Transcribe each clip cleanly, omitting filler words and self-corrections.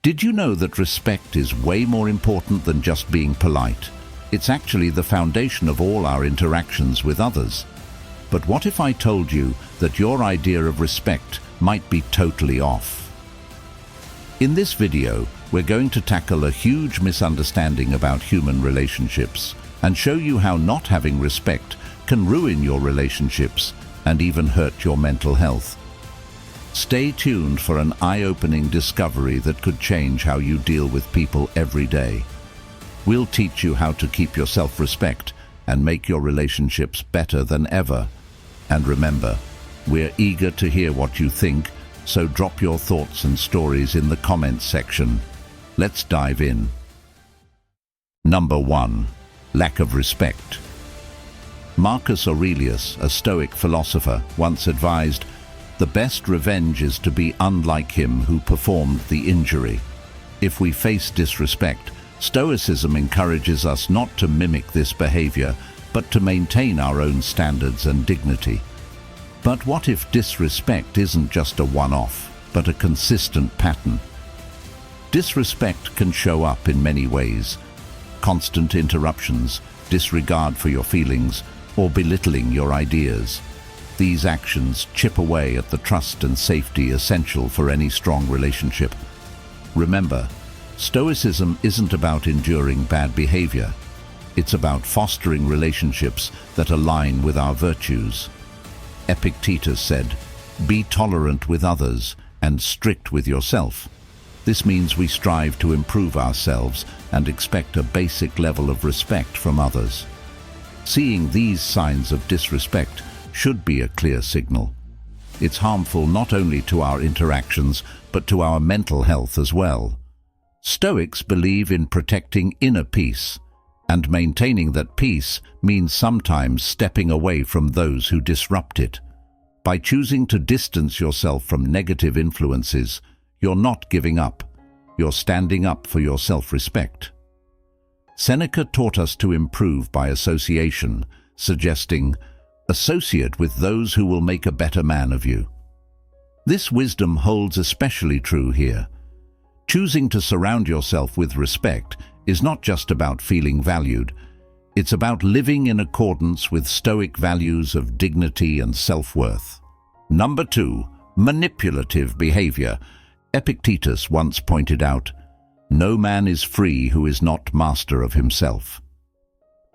Did you know that respect is way more important than just being polite? It's actually the foundation of all our interactions with others. But what if I told you that your idea of respect might be totally off? In this video, we're going to tackle a huge misunderstanding about human relationships and show you how not having respect can ruin your relationships and even hurt your mental health. Stay tuned for an eye-opening discovery that could change how you deal with people every day. We'll teach you how to keep your self-respect and make your relationships better than ever. And remember, we're eager to hear what you think, so drop your thoughts and stories in the comments section. Let's dive in. Number 1. Lack of respect. Marcus Aurelius, a Stoic philosopher, once advised, "The best revenge is to be unlike him who performed the injury." If we face disrespect, Stoicism encourages us not to mimic this behavior, but to maintain our own standards and dignity. But what if disrespect isn't just a one-off, but a consistent pattern? Disrespect can show up in many ways: constant interruptions, disregard for your feelings, or belittling your ideas. These actions chip away at the trust and safety essential for any strong relationship. Remember, Stoicism isn't about enduring bad behavior. It's about fostering relationships that align with our virtues. Epictetus said, "Be tolerant with others and strict with yourself." This means we strive to improve ourselves and expect a basic level of respect from others. Seeing these signs of disrespect should be a clear signal. It's harmful not only to our interactions, but to our mental health as well. Stoics believe in protecting inner peace, and maintaining that peace means sometimes stepping away from those who disrupt it. By choosing to distance yourself from negative influences, you're not giving up. You're standing up for your self-respect. Seneca taught us to improve by association, suggesting, "Associate with those who will make a better man of you." This wisdom holds especially true here. Choosing to surround yourself with respect is not just about feeling valued. It's about living in accordance with Stoic values of dignity and self-worth. Number 2. Manipulative behavior. Epictetus once pointed out, "No man is free who is not master of himself."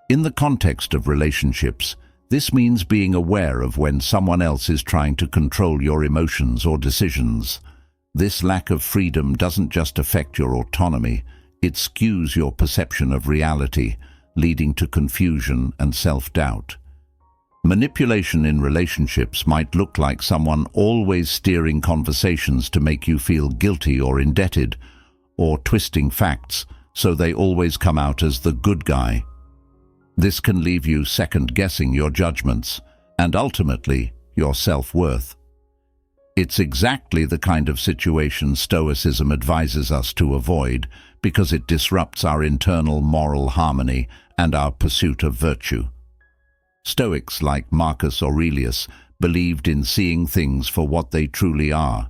In the context of relationships, this means being aware of when someone else is trying to control your emotions or decisions. This lack of freedom doesn't just affect your autonomy, it skews your perception of reality, leading to confusion and self-doubt. Manipulation in relationships might look like someone always steering conversations to make you feel guilty or indebted, or twisting facts so they always come out as the good guy. This can leave you second-guessing your judgments and ultimately your self-worth. It's exactly the kind of situation Stoicism advises us to avoid because it disrupts our internal moral harmony and our pursuit of virtue. Stoics like Marcus Aurelius believed in seeing things for what they truly are.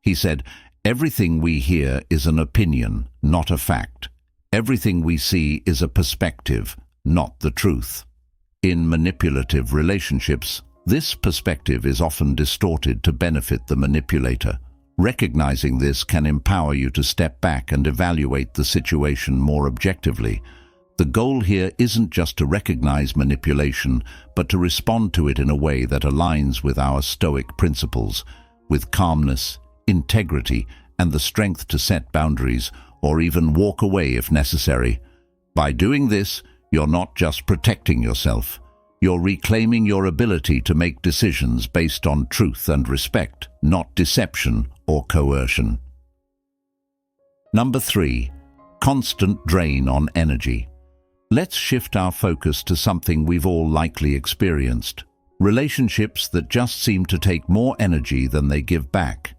He said, "Everything we hear is an opinion, not a fact. Everything we see is a perspective, not the truth." In manipulative relationships, this perspective is often distorted to benefit the manipulator. Recognizing this can empower you to step back and evaluate the situation more objectively. The goal here isn't just to recognize manipulation, but to respond to it in a way that aligns with our Stoic principles, with calmness, integrity, and the strength to set boundaries, or even walk away if necessary. By doing this, you're not just protecting yourself. You're reclaiming your ability to make decisions based on truth and respect, not deception or coercion. Number 3. Constant drain on energy. Let's shift our focus to something we've all likely experienced: relationships that just seem to take more energy than they give back.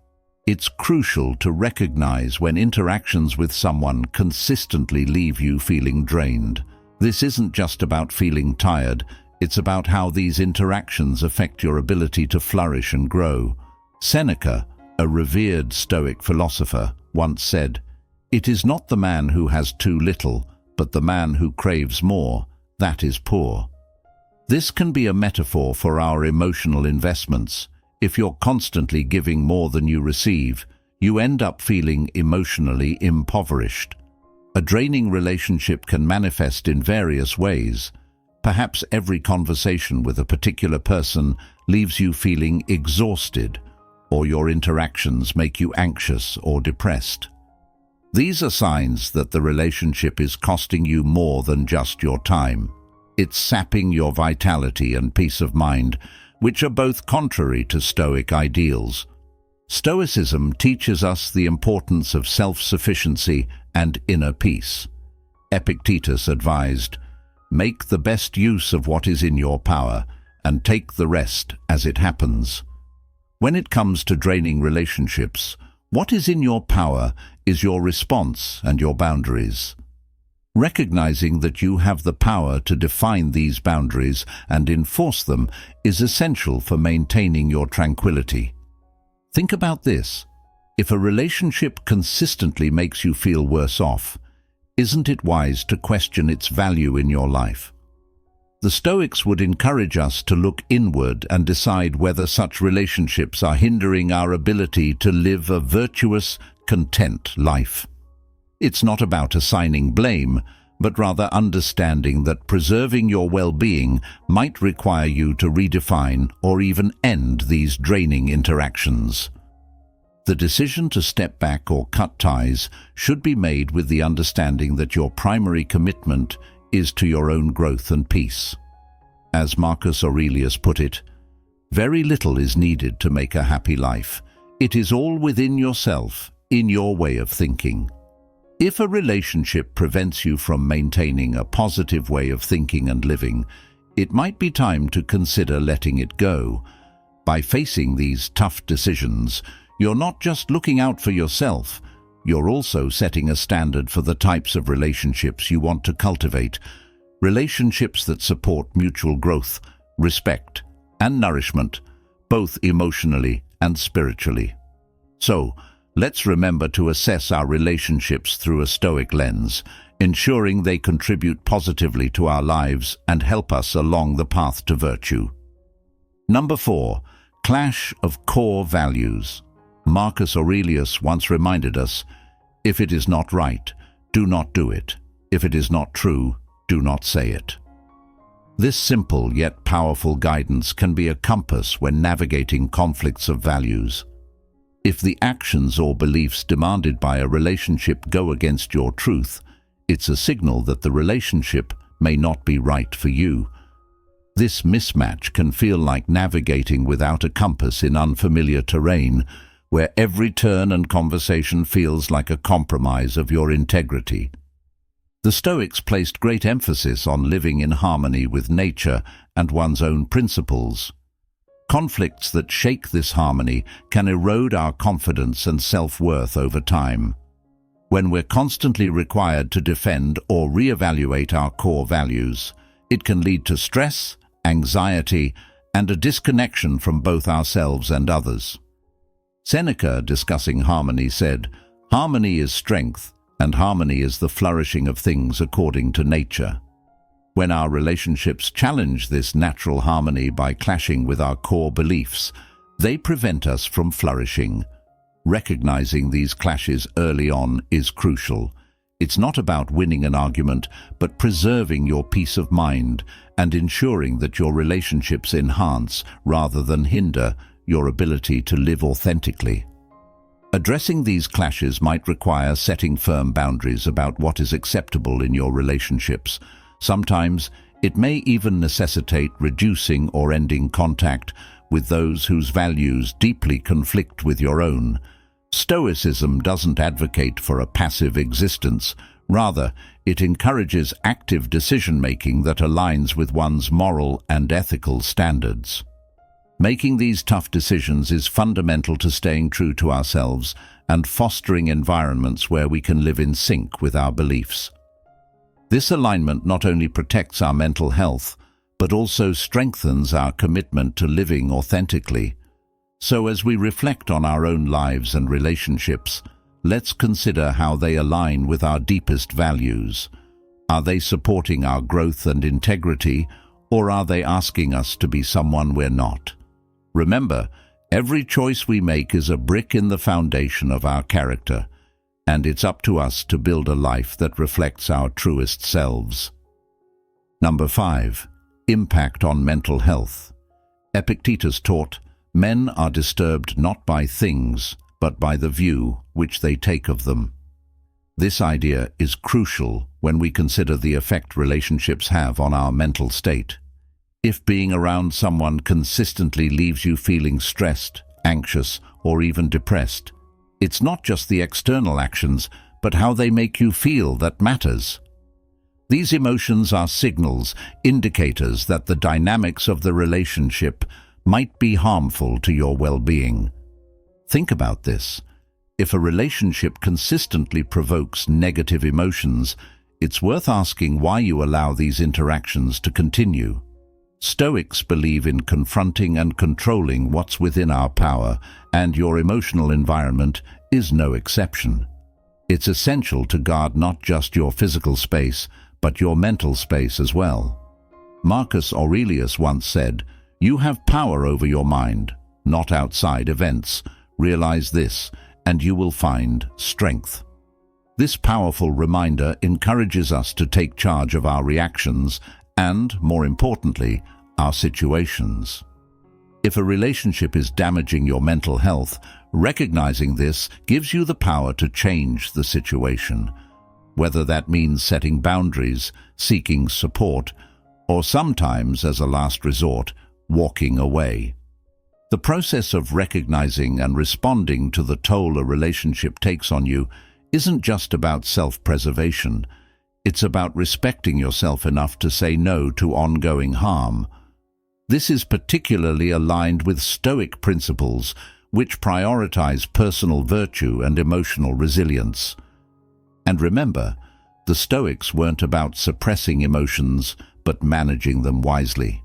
It's crucial to recognize when interactions with someone consistently leave you feeling drained. This isn't just about feeling tired, it's about how these interactions affect your ability to flourish and grow. Seneca, a revered Stoic philosopher, once said, It is not the man who has too little, but the man who craves more, that is poor. This can be a metaphor for our emotional investments. If you're constantly giving more than you receive, you end up feeling emotionally impoverished. A draining relationship can manifest in various ways. Perhaps every conversation with a particular person leaves you feeling exhausted, or your interactions make you anxious or depressed. These are signs that the relationship is costing you more than just your time. It's sapping your vitality and peace of mind, which are both contrary to Stoic ideals. Stoicism teaches us the importance of self-sufficiency and inner peace. Epictetus advised, "Make the best use of what is in your power, and take the rest as it happens." When it comes to draining relationships, what is in your power is your response and your boundaries. Recognizing that you have the power to define these boundaries and enforce them is essential for maintaining your tranquility. Think about this. If a relationship consistently makes you feel worse off, isn't it wise to question its value in your life? The Stoics would encourage us to look inward and decide whether such relationships are hindering our ability to live a virtuous, content life. It's not about assigning blame, but rather understanding that preserving your well-being might require you to redefine or even end these draining interactions. The decision to step back or cut ties should be made with the understanding that your primary commitment is to your own growth and peace. As Marcus Aurelius put it, "Very little is needed to make a happy life. It is all within yourself, in your way of thinking." If a relationship prevents you from maintaining a positive way of thinking and living, it might be time to consider letting it go. By facing these tough decisions, you're not just looking out for yourself, you're also setting a standard for the types of relationships you want to cultivate. Relationships that support mutual growth, respect, and nourishment, both emotionally and spiritually. So, let's remember to assess our relationships through a Stoic lens, ensuring they contribute positively to our lives and help us along the path to virtue. Number 4. Clash of core values. Marcus Aurelius once reminded us, "If it is not right, do not do it. If it is not true, do not say it." This simple yet powerful guidance can be a compass when navigating conflicts of values. If the actions or beliefs demanded by a relationship go against your truth, it's a signal that the relationship may not be right for you. This mismatch can feel like navigating without a compass in unfamiliar terrain, where every turn and conversation feels like a compromise of your integrity. The Stoics placed great emphasis on living in harmony with nature and one's own principles. Conflicts that shake this harmony can erode our confidence and self-worth over time. When we're constantly required to defend or reevaluate our core values, it can lead to stress, anxiety, and a disconnection from both ourselves and others. Seneca, discussing harmony, said, "Harmony is strength, and harmony is the flourishing of things according to nature." When our relationships challenge this natural harmony by clashing with our core beliefs, they prevent us from flourishing. Recognizing these clashes early on is crucial. It's not about winning an argument, but preserving your peace of mind and ensuring that your relationships enhance rather than hinder your ability to live authentically. Addressing these clashes might require setting firm boundaries about what is acceptable in your relationships. Sometimes it may even necessitate reducing or ending contact with those whose values deeply conflict with your own. Stoicism doesn't advocate for a passive existence. Rather, it encourages active decision-making that aligns with one's moral and ethical standards. Making these tough decisions is fundamental to staying true to ourselves and fostering environments where we can live in sync with our beliefs. This alignment not only protects our mental health, but also strengthens our commitment to living authentically. So as we reflect on our own lives and relationships, let's consider how they align with our deepest values. Are they supporting our growth and integrity, or are they asking us to be someone we're not? Remember, every choice we make is a brick in the foundation of our character, and it's up to us to build a life that reflects our truest selves. Number 5. Impact on mental health. Epictetus taught, "Men are disturbed not by things, but by the view which they take of them." This idea is crucial when we consider the effect relationships have on our mental state. If being around someone consistently leaves you feeling stressed, anxious, or even depressed, it's not just the external actions, but how they make you feel that matters. These emotions are signals, indicators that the dynamics of the relationship might be harmful to your well-being. Think about this. If a relationship consistently provokes negative emotions, it's worth asking why you allow these interactions to continue. Stoics believe in confronting and controlling what's within our power, and your emotional environment is no exception. It's essential to guard not just your physical space, but your mental space as well. Marcus Aurelius once said, "You have power over your mind, not outside events. Realize this, and you will find strength." This powerful reminder encourages us to take charge of our reactions and, more importantly, our situations. If a relationship is damaging your mental health, recognizing this gives you the power to change the situation, whether that means setting boundaries, seeking support, or sometimes, as a last resort, walking away. The process of recognizing and responding to the toll a relationship takes on you isn't just about self-preservation. It's about respecting yourself enough to say no to ongoing harm. This is particularly aligned with Stoic principles, which prioritize personal virtue and emotional resilience. And remember, the Stoics weren't about suppressing emotions, but managing them wisely.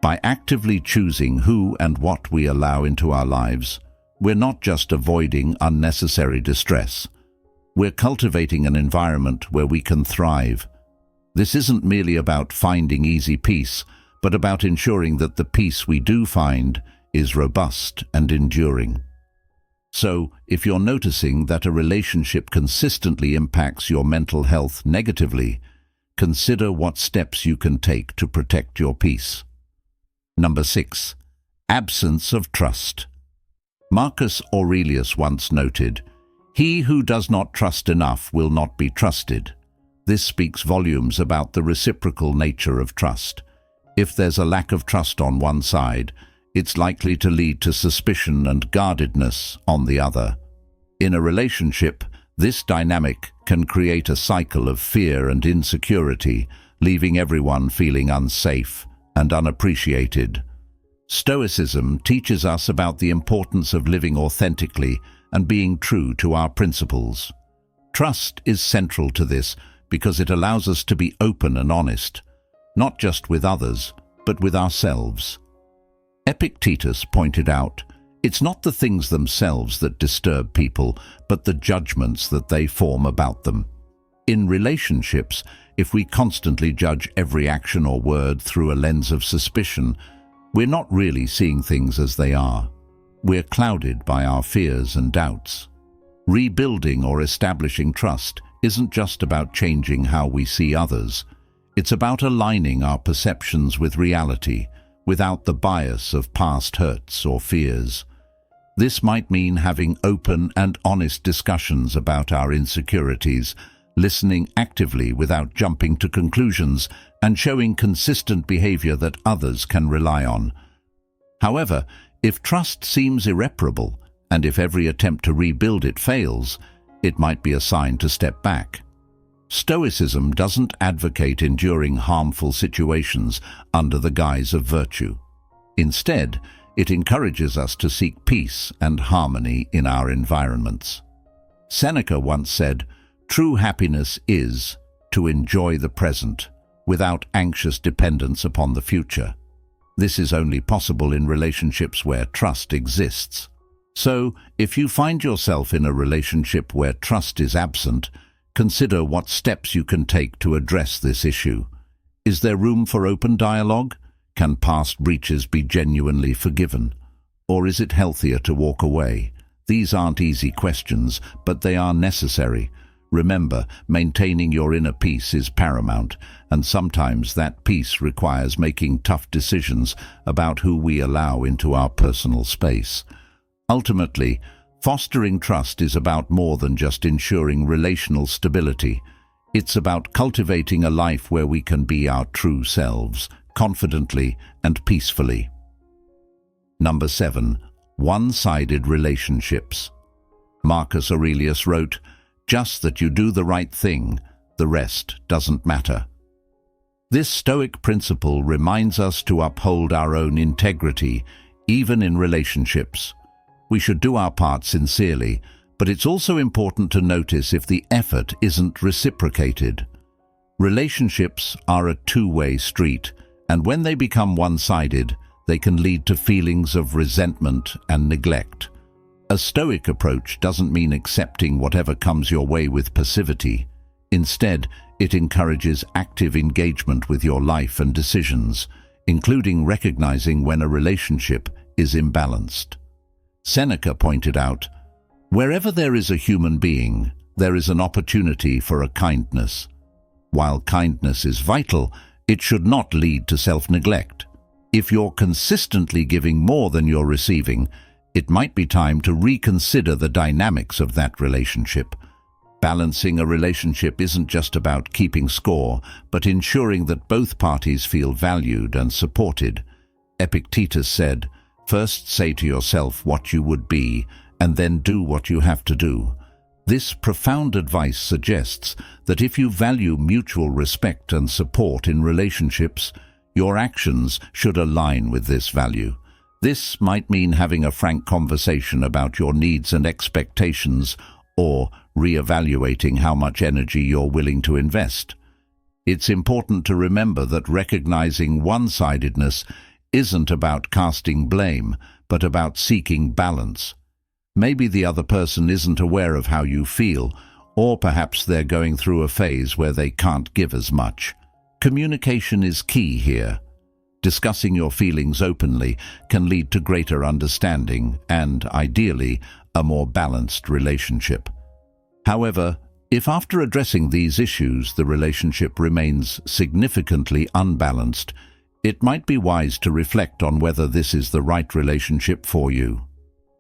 By actively choosing who and what we allow into our lives, we're not just avoiding unnecessary distress. We're cultivating an environment where we can thrive. This isn't merely about finding easy peace, but about ensuring that the peace we do find is robust and enduring. So, if you're noticing that a relationship consistently impacts your mental health negatively, consider what steps you can take to protect your peace. Number 6. Absence of trust. Marcus Aurelius once noted, "He who does not trust enough will not be trusted." This speaks volumes about the reciprocal nature of trust. If there's a lack of trust on one side, it's likely to lead to suspicion and guardedness on the other. In a relationship, this dynamic can create a cycle of fear and insecurity, leaving everyone feeling unsafe and unappreciated. Stoicism teaches us about the importance of living authentically and being true to our principles. Trust is central to this because it allows us to be open and honest, not just with others, but with ourselves. Epictetus pointed out, "It's not the things themselves that disturb people, but the judgments that they form about them." In relationships, if we constantly judge every action or word through a lens of suspicion, we're not really seeing things as they are. We're clouded by our fears and doubts. Rebuilding or establishing trust isn't just about changing how we see others. It's about aligning our perceptions with reality, without the bias of past hurts or fears. This might mean having open and honest discussions about our insecurities, listening actively without jumping to conclusions, and showing consistent behavior that others can rely on. However, if trust seems irreparable, and if every attempt to rebuild it fails, it might be a sign to step back. Stoicism doesn't advocate enduring harmful situations under the guise of virtue. Instead, it encourages us to seek peace and harmony in our environments. Seneca once said, "True happiness is to enjoy the present without anxious dependence upon the future." This is only possible in relationships where trust exists. So, if you find yourself in a relationship where trust is absent, consider what steps you can take to address this issue. Is there room for open dialogue? Can past breaches be genuinely forgiven? Or is it healthier to walk away? These aren't easy questions, but they are necessary. Remember, maintaining your inner peace is paramount, and sometimes that peace requires making tough decisions about who we allow into our personal space. Ultimately, fostering trust is about more than just ensuring relational stability. It's about cultivating a life where we can be our true selves, confidently and peacefully. Number 7. One-sided relationships. Marcus Aurelius wrote, "Just that you do the right thing, the rest doesn't matter." This Stoic principle reminds us to uphold our own integrity, even in relationships. We should do our part sincerely, but it's also important to notice if the effort isn't reciprocated. Relationships are a two-way street, and when they become one-sided, they can lead to feelings of resentment and neglect. A Stoic approach doesn't mean accepting whatever comes your way with passivity. Instead, it encourages active engagement with your life and decisions, including recognizing when a relationship is imbalanced. Seneca pointed out, "Wherever there is a human being, there is an opportunity for a kindness. While kindness is vital, it should not lead to self-neglect. If you're consistently giving more than you're receiving, it might be time to reconsider the dynamics of that relationship." Balancing a relationship isn't just about keeping score, but ensuring that both parties feel valued and supported. Epictetus said, "First say to yourself what you would be, and then do what you have to do." This profound advice suggests that if you value mutual respect and support in relationships, your actions should align with this value. This might mean having a frank conversation about your needs and expectations, or reevaluating how much energy you're willing to invest. It's important to remember that recognizing one-sidedness isn't about casting blame, but about seeking balance. Maybe the other person isn't aware of how you feel, or perhaps they're going through a phase where they can't give as much. Communication is key here. Discussing your feelings openly can lead to greater understanding and, ideally, a more balanced relationship. However, if after addressing these issues the relationship remains significantly unbalanced, it might be wise to reflect on whether this is the right relationship for you.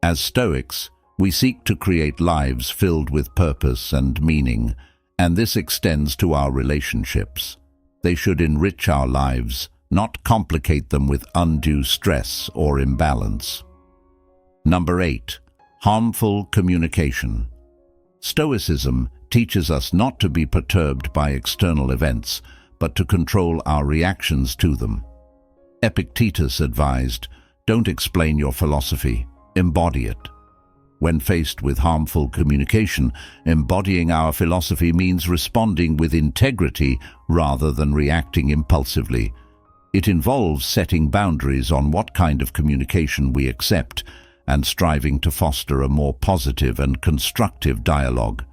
As Stoics, we seek to create lives filled with purpose and meaning, and this extends to our relationships. They should enrich our lives, not complicate them with undue stress or imbalance. Number 8. Harmful communication. Stoicism teaches us not to be perturbed by external events, but to control our reactions to them. Epictetus advised, "Don't explain your philosophy, embody it." When faced with harmful communication, embodying our philosophy means responding with integrity rather than reacting impulsively. It involves setting boundaries on what kind of communication we accept and striving to foster a more positive and constructive dialogue.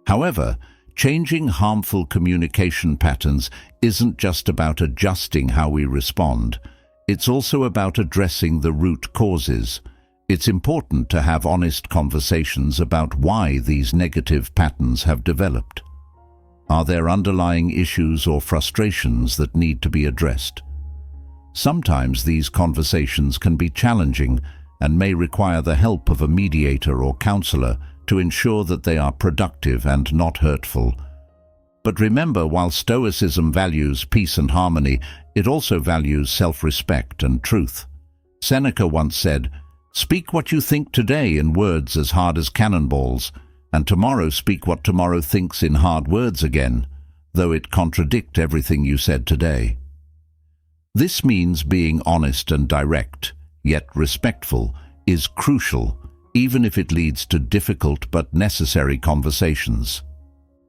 However, changing harmful communication patterns isn't just about adjusting how we respond. It's also about addressing the root causes. It's important to have honest conversations about why these negative patterns have developed. Are there underlying issues or frustrations that need to be addressed? Sometimes these conversations can be challenging and may require the help of a mediator or counselor to ensure that they are productive and not hurtful. But remember, while Stoicism values peace and harmony, it also values self-respect and truth. Seneca once said, "Speak what you think today in words as hard as cannonballs, and tomorrow speak what tomorrow thinks in hard words again, though it contradict everything you said today." This means being honest and direct, yet respectful, is crucial, even if it leads to difficult but necessary conversations.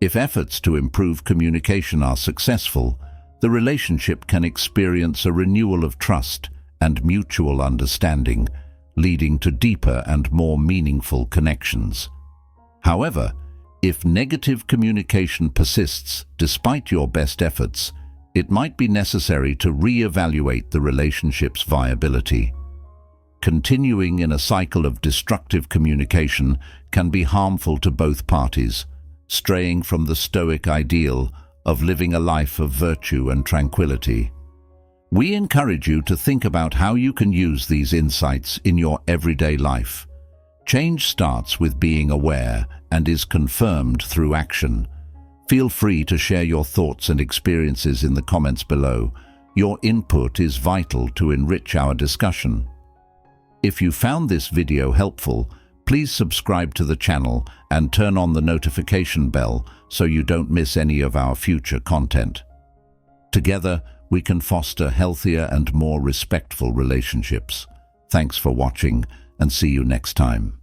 If efforts to improve communication are successful, the relationship can experience a renewal of trust and mutual understanding, leading to deeper and more meaningful connections. However, if negative communication persists despite your best efforts, it might be necessary to re-evaluate the relationship's viability. Continuing in a cycle of destructive communication can be harmful to both parties, straying from the Stoic ideal of living a life of virtue and tranquility. We encourage you to think about how you can use these insights in your everyday life. Change starts with being aware and is confirmed through action. Feel free to share your thoughts and experiences in the comments below. Your input is vital to enrich our discussion. If you found this video helpful, please subscribe to the channel and turn on the notification bell so you don't miss any of our future content. Together, we can foster healthier and more respectful relationships. Thanks for watching, and see you next time.